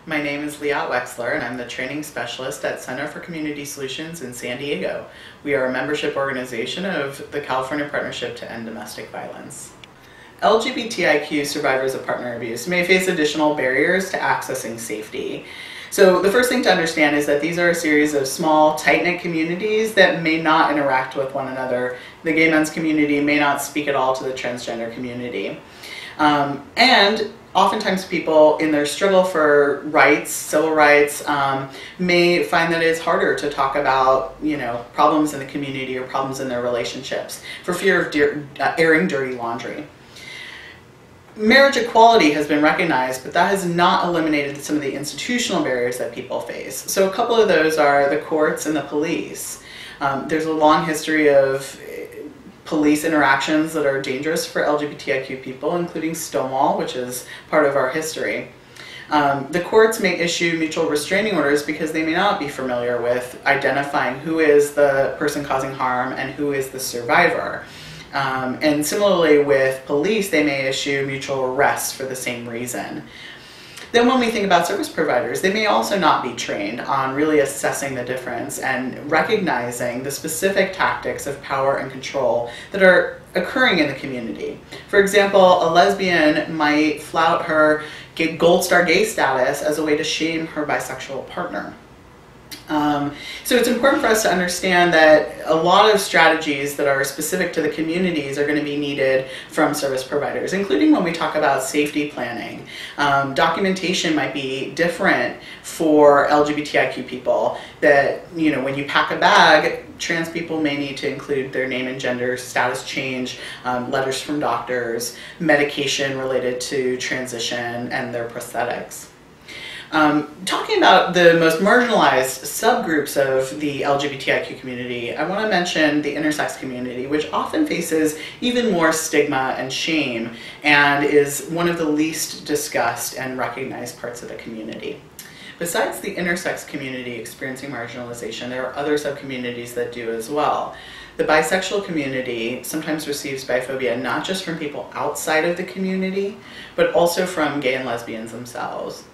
My name is Liat Wexler, and I'm the training specialist at Center for Community Solutions in San Diego. We are a membership organization of the California Partnership to End Domestic Violence. LGBTIQ survivors of partner abuse may face additional barriers to accessing safety. So the first thing to understand is that these are a series of small, tight-knit communities that may not interact with one another. The gay men's community may not speak at all to the transgender community. And oftentimes people in their struggle for rights, civil rights, may find that it's harder to talk about, problems in the community or problems in their relationships for fear of airing dirty laundry. Marriage equality has been recognized, but that has not eliminated some of the institutional barriers that people face. So a couple of those are the courts and the police. There's a long history of police interactions that are dangerous for LGBTIQ people, including Stonewall, which is part of our history. The courts may issue mutual restraining orders because they may not be familiar with identifying who is the person causing harm and who is the survivor. And similarly with police, they may issue mutual arrests for the same reason. Then when we think about service providers, they may also not be trained on really assessing the difference and recognizing the specific tactics of power and control that are occurring in the community. For example, a lesbian might flout her gold star gay status as a way to shame her bisexual partner. So it's important for us to understand that a lot of strategies that are specific to the communities are going to be needed from service providers, including when we talk about safety planning. Documentation might be different for LGBTIQ people, that, when you pack a bag, trans people may need to include their name and gender, status change, letters from doctors, medication related to transition, and their prosthetics. Talking about the most marginalized subgroups of the LGBTIQ community, I want to mention the intersex community, which often faces even more stigma and shame and is one of the least discussed and recognized parts of the community. Besides the intersex community experiencing marginalization, there are other subcommunities that do as well. The bisexual community sometimes receives biphobia not just from people outside of the community, but also from gay and lesbians themselves.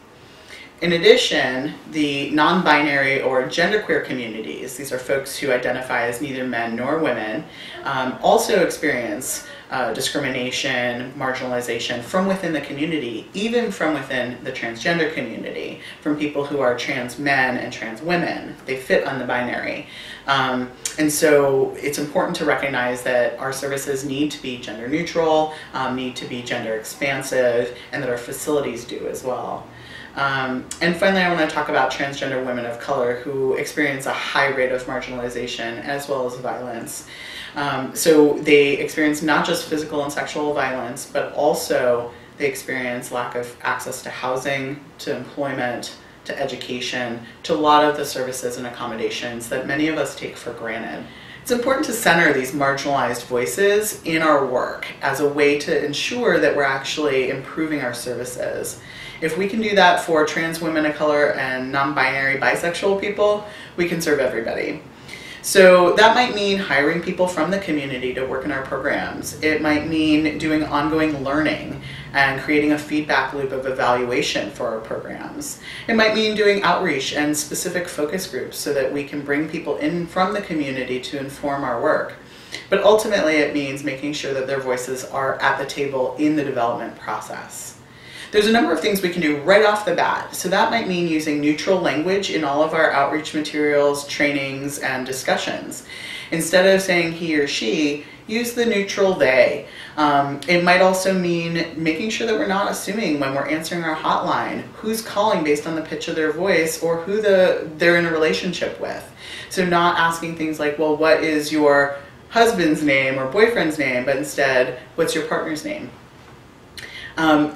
In addition, the non-binary or genderqueer communities, these are folks who identify as neither men nor women, also experience discrimination, marginalization from within the community, even from within the transgender community, from people who are trans men and trans women. They fit on the binary. And so it's important to recognize that our services need to be gender neutral, need to be gender expansive, and that our facilities do as well. And finally, I want to talk about transgender women of color who experience a high rate of marginalization as well as violence. So they experience not just physical and sexual violence, but also they experience lack of access to housing, to employment, to education, to a lot of the services and accommodations that many of us take for granted. It's important to center these marginalized voices in our work as a way to ensure that we're actually improving our services. If we can do that for trans women of color and non-binary bisexual people, we can serve everybody. So that might mean hiring people from the community to work in our programs. It might mean doing ongoing learning and creating a feedback loop of evaluation for our programs. It might mean doing outreach and specific focus groups so that we can bring people in from the community to inform our work. But ultimately it means making sure that their voices are at the table in the development process. There's a number of things we can do right off the bat. So that might mean using neutral language in all of our outreach materials, trainings, and discussions. Instead of saying he or she, use the neutral they. It might also mean making sure that we're not assuming when we're answering our hotline who's calling based on the pitch of their voice or who they're in a relationship with. So not asking things like, well, what is your husband's name or boyfriend's name, but instead, what's your partner's name?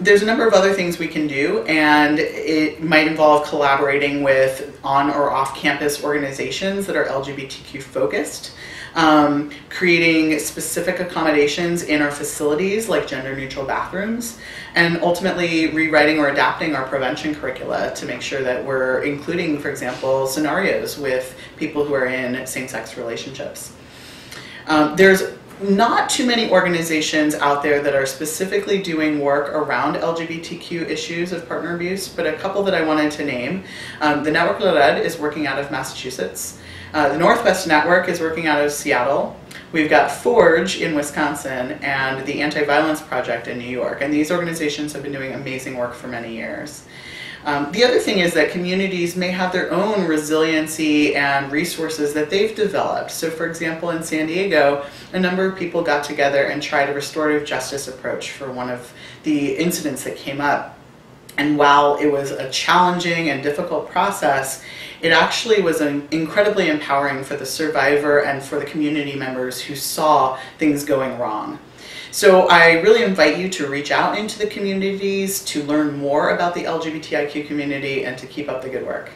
There's a number of other things we can do, and it might involve collaborating with on or off-campus organizations that are LGBTQ focused, creating specific accommodations in our facilities like gender-neutral bathrooms, and ultimately rewriting or adapting our prevention curricula to make sure that we're including, for example, scenarios with people who are in same-sex relationships. There's not too many organizations out there that are specifically doing work around LGBTQ issues of partner abuse, but a couple that I wanted to name. The Network Liat is working out of Massachusetts. The Northwest Network is working out of Seattle. We've got Forge in Wisconsin and the Anti-Violence Project in New York, and these organizations have been doing amazing work for many years. The other thing is that communities may have their own resiliency and resources that they've developed. So for example, in San Diego, a number of people got together and tried a restorative justice approach for one of the incidents that came up. And while it was a challenging and difficult process, it actually was incredibly empowering for the survivor and for the community members who saw things going wrong. So I really invite you to reach out into the communities to learn more about the LGBTIQ community and to keep up the good work.